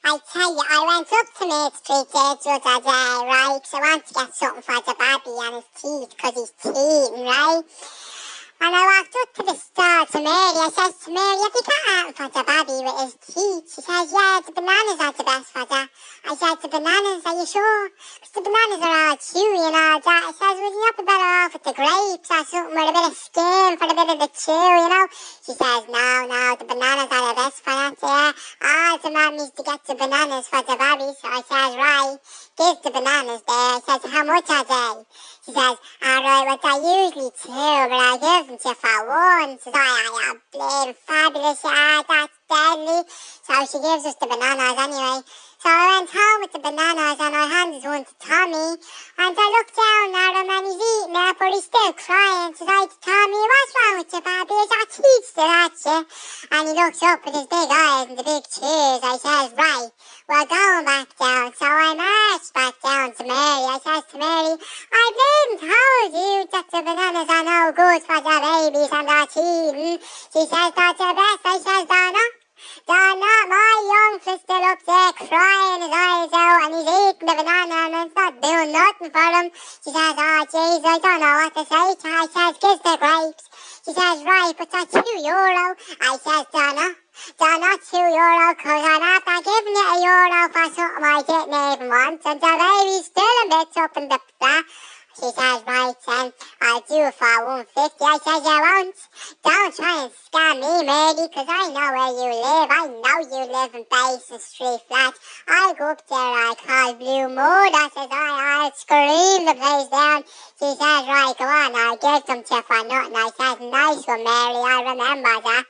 I tell you, I went up to Main Street there the other day, right? 'Cause I want to get something for the baby and his teeth, 'cause he's teething, right? And I walked up to the store to Mary. I says to Mary, have you got anything for the baby with his teeth? She says, yeah, the bananas are the best for that. I said, the bananas, are you sure? 'Cause the bananas are all chewy and all that. I says, would you not be better off with the grapes or something with a bit of skin for a bit of the chew, you know? She says, no, the bananas are the best for that, yeah. All the mum needs to get the bananas for the baby. So I says, right, give the bananas there. I says, how much are they? She says, alright, well, they're usually two, but I give them to you for one. She says, oh, you're fabulous, yeah, that's deadly. So she gives us the bananas anyway. So I went home with the bananas and I handed one to Tommy. And I looked down at him and he's eating it, but he's still crying. So I said to Tommy, what's wrong with you, baby? Is your teeth still at you? And he looks up with his big eyes and the big tears. I says, right, we're going back down. So I marched back down to Mary. I says to Mary, I didn't told you that the bananas are no good for the babies and they're teething. She says, that's the best. I says, they're not. My young fell's still up there crying his eyes out and he's eating the banana and it's not doing nothing for him. She says, oh jeez, I don't know what to say to her. I says, give the grapes. She says, right, but they're €2. I says, they're not €2 'cause I'm after giving you €1 for something I didn't even want and the baby's still a bit up in the flat. She says, right then, I'll do it for 150. I says, you won't. Don't try and scam me, Mary, 'cause I know where you live. I know you live in Basin Street flat. I go up there, I call Blue Mood. I says, I'll scream the place down. She says, right, go on, I'll give them to you for nothing. I says, nice one, Mary, I remember that.